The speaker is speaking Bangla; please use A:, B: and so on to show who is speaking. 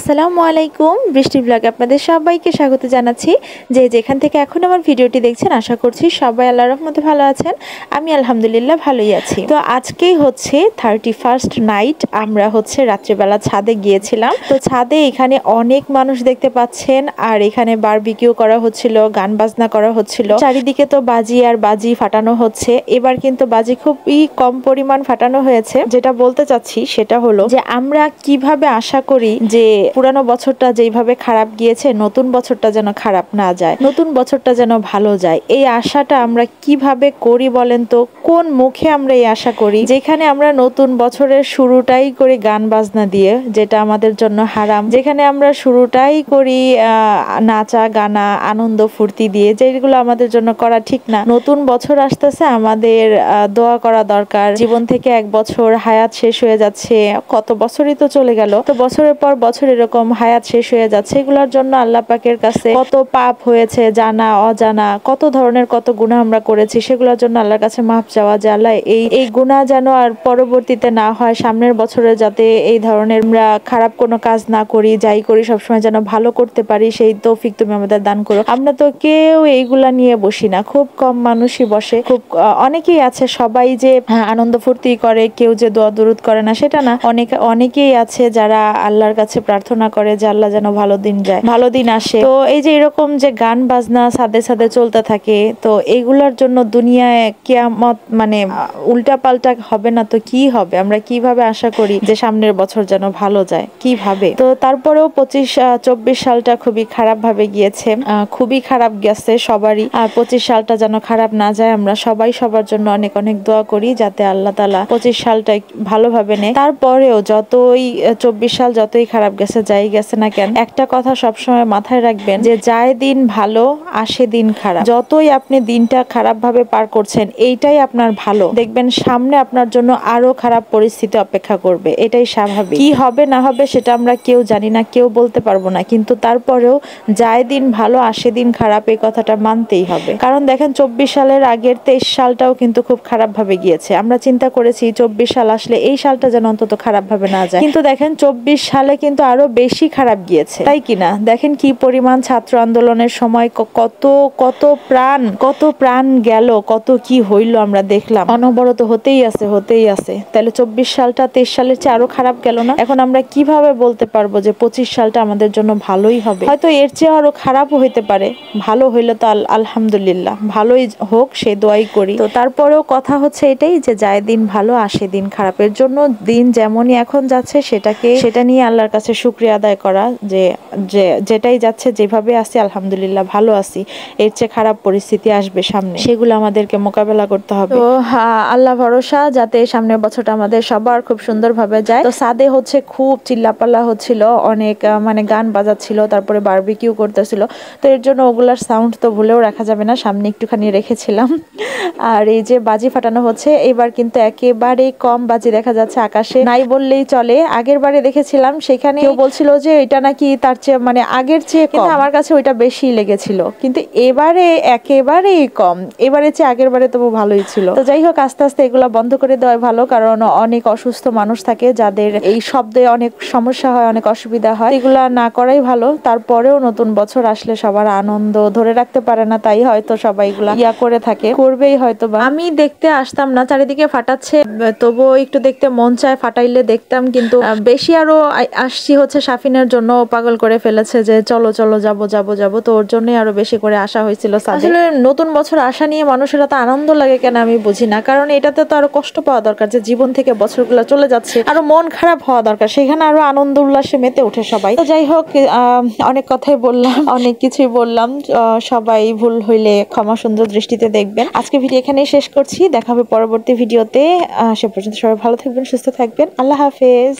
A: আসসালামু আলাইকুম। বৃষ্টি ব্লগে আপনাদের সবাইকে স্বাগত জানাচ্ছি। যে যেখান থেকে এখন আমার ভিডিওটি দেখছেন, আশা করছি সবাই আল্লাহর রহমতে ভালো আছেন। আমি আলহামদুলিল্লাহ ভালোই আছি। তো আজকেই হচ্ছে 31st নাইট। আমরা হচ্ছে রাত্রিবেলা ছাদে গিয়েছিলাম। তো ছাদে এখানে অনেক মানুষ দেখতে পাচ্ছেন, আর এখানে বারবিকিউ করা হচ্ছিল, গান বাজনা করা হচ্ছিল, চারিদিকে তো বাজি আর বাজি ফাটানো হচ্ছে। এবার কিন্তু বাজি খুবই কম পরিমাণ ফাটানো হয়েছে। যেটা বলতে চাচ্ছি সেটা হলো যে আমরা কিভাবে আশা করি যে পুরানো বছরটা যেভাবে খারাপ গিয়েছে, নতুন বছরটা যেন খারাপ না যায়, নতুন বছরটা যেন ভালো যায়। এই আশাটা আমরা কিভাবে করি বলেন তো? কোন মুখে আমরা এই আশা করি? যেখানে আমরা নতুন বছরের শুরুটাই করি গান বাজনা দিয়ে, যেটা আমাদের জন্য হারাম। যেখানে আমরা শুরুটাই করি নাচা গানা আনন্দ ফুর্তি দিয়ে, যেগুলো আমাদের জন্য করা ঠিক না। নতুন বছর আসতেছে, আমাদের দোয়া করা দরকার। জীবন থেকে এক বছর হায়াত শেষ হয়ে যাচ্ছে, কত বছরই তো চলে গেল। তো বছরের পর বছর এরকম হায়াত শেষ হয়ে যাচ্ছে। এগুলোর জন্য আল্লাহ পাকের কাছে কত পাপ হয়েছে, জানা অজানা, কত ধরনের কত গুনাহ আমরা করেছি, সেগুলোর জন্য আল্লাহর কাছে মাফ চাওয়া যে আল্লাহ এই গুনাহ যেন আর পরবর্তীতে না হয়, সামনের বছরে যাতে এই ধরনের আমরা খারাপ কোনো কাজ না করি, যাই করি সবসময় যেন ভালো করতে পারি, সেই তৌফিক তুমি আমাদের দান করো। আমরা তো কেউ এইগুলা নিয়ে বসি না, খুব কম মানুষই বসে। খুব অনেকেই আছে, সবাই যে আনন্দ ফুর্তি করে, কেউ যে দোয়া দুরুদ করে না সেটা না। অনেকেই আছে যারা আল্লাহর কাছে প্রার্থনা করে যে আল্লাহ যেন ভালো দিন যায়, ভালো দিন আসে। তো এই যে এরকম যে গান বাজনা সাথে সাথে চলতে থাকে, তো এইগুলোর জন্য দুনিয়ায় কিয়ামত মানে উল্টা পাল্টা হবে না তো কি হবে? আমরা কিভাবে আশা করি যে সামনের বছর যেন ভালো যায়? কিভাবে? তো তারপরেও 24 সালটা খুবই খারাপ ভাবে গিয়েছে, খুবই খারাপ গেছে সবারই। 25 সালটা যেন খারাপ না যায়, আমরা সবাই সবার জন্য অনেক অনেক দোয়া করি যাতে আল্লাহ তাআলা 25 সালটা ভালোভাবে নেয়। তারপরেও যতই 24 সাল যতই খারাপ গেছে, যাই গেছে না কেন, একটা কথা সবসময় মাথায় রাখবেন যে যায় দিন ভালো আসে দিন খারাপ। যতই আপনি দিনটা খারাপ ভাবে পার করছেন, এইটাই আপনার ভালো। দেখবেন সামনে আপনার জন্য আরো খারাপ পরিস্থিতি অপেক্ষা করবে, এটাই স্বাভাবিক। কি হবে না হবে সেটা আমরা কেউ জানি না, কেউ বলতে পারবো না, কিন্তু তারপরেও যায় দিন ভালো আসে দিন খারাপ, এই কথাটা মানতেই হবে। কারণ দেখেন 24 সালের আগের 23 সালটাও কিন্তু খুব খারাপ ভাবে গিয়েছে। আমরা চিন্তা করেছি 24 সাল আসলে এই সালটা যেন অন্তত খারাপ ভাবে না যায়, কিন্তু দেখেন 24 সালে কিন্তু আরো বেশি খারাপ গিয়েছে, তাই কিনা? দেখেন কি পরিমাণ ছাত্র আন্দোলনের সময় কত প্রাণ গেল, কত কি হইল আমরা দেখলাম। অনবরত হতেই আছে। তাহলে 24 সালটা 23 সালের চেয়ে আরো খারাপ গেল না? এখন আমরা কিভাবে বলতে পারবো যে 25 সালটা আমাদের জন্য ভালোই হবে? হয়তো এর চেয়ে আরো খারাপও হইতে পারে। ভালো হইলে তো আলহামদুলিল্লাহ, ভালোই হোক সে দোয়াই করি। তো তারপরেও কথা হচ্ছে এটাই যে যায় দিন ভালো আসে দিন খারাপের জন্য দিন যেমনই এখন যাচ্ছে সেটা নিয়ে আল্লাহর কাছে শুকরিয়া আদায় করা যে যেটাই যাচ্ছে যেভাবে আছি আলহামদুলিল্লাহ ভালো আছি, এর চেয়ে খারাপ পরিস্থিতি আসবে সামনে, সেগুলো আমাদেরকে মোকাবেলা করতে হবে। তো আল্লাহ ভরসা যাতে সামনের বছরটা আমাদের সবার খুব সুন্দরভাবে যায়। তো ছাদে হচ্ছে খুব চিল্লাপাল্লা হচ্ছিল, অনেক মানে গান বাজাচ্ছিল, তারপরে বারবিকিউ করতেছিল। তো এর জন্য ওগুলার সাউন্ড তো ভুলেও রাখা যাবে না, সামনে একটুখানি রেখেছিলাম। আর এই যে বাজি ফাটানো হচ্ছে, এবার কিন্তু একেবারে কম বাজি দেখা যাচ্ছে, আকাশে নাই বললেই চলে। আগের বারে দেখেছিলাম সেখানে কেউ বলছিল যে এটা নাকি তার চেয়ে মানে আগের চেয়ে, কিন্তু আমার কাছে ওইটা বেশি লেগেছিল। কিন্তু এবারে একেবারেই কম, এবারে চেয়ে আগের বারে তবু ভালোই ছিল। তো যাই হোক, আস্তে আস্তে এগুলা বন্ধ করে দেওয়া ভালো, কারণ অনেক অসুস্থ মানুষ থাকে যাদের এই শব্দে অনেক সমস্যা হয়, অনেক অসুবিধা হয়, এগুলা না করাই ভালো। তারপরেও নতুন বছর আসলে সবার আনন্দ ধরে রাখতে পারে না, তাই হয়তো সবাই এগুলা করে থাকে, করবেই হয়তো বা। আমি দেখতে আসতাম না, চারিদিকে ফাটাচ্ছে, তবুও একটু দেখতে মন চায়, ফাটাইলে দেখতাম। কিন্তু বেশি আরো আসছি হচ্ছে সাফিনের জন্য, পাগল করে ফেলেছে যে চলো যাবো, তো ওর জন্যই আরো বেশি করে আসা হয়েছিল। আসলে নতুন বছর আসা নিয়ে মানুষের এত আনন্দ লাগে কেন আমি বুঝি না, কারণ এটাতে তো আরো কষ্ট পাওয়া দরকার, যে জীবন থেকে বছরগুলো চলে যাচ্ছে, আরো মন খারাপ হওয়া দরকার, সেখানে আরো আনন্দ উল্লাসে মেতে ওঠে সবাই। তো যাই হোক, অনেক কথাই বললাম, অনেক কিছুই বললাম, সবাই ভুল হইলে ক্ষমা সুন্দর দৃষ্টিতে দেখবেন। আজকে ভিডিও এখানেই শেষ করছি, দেখা হবে পরবর্তী ভিডিওতে। সে পর্যন্ত সবাই ভালো থাকবেন, সুস্থ থাকবেন, আল্লাহ হাফেজ।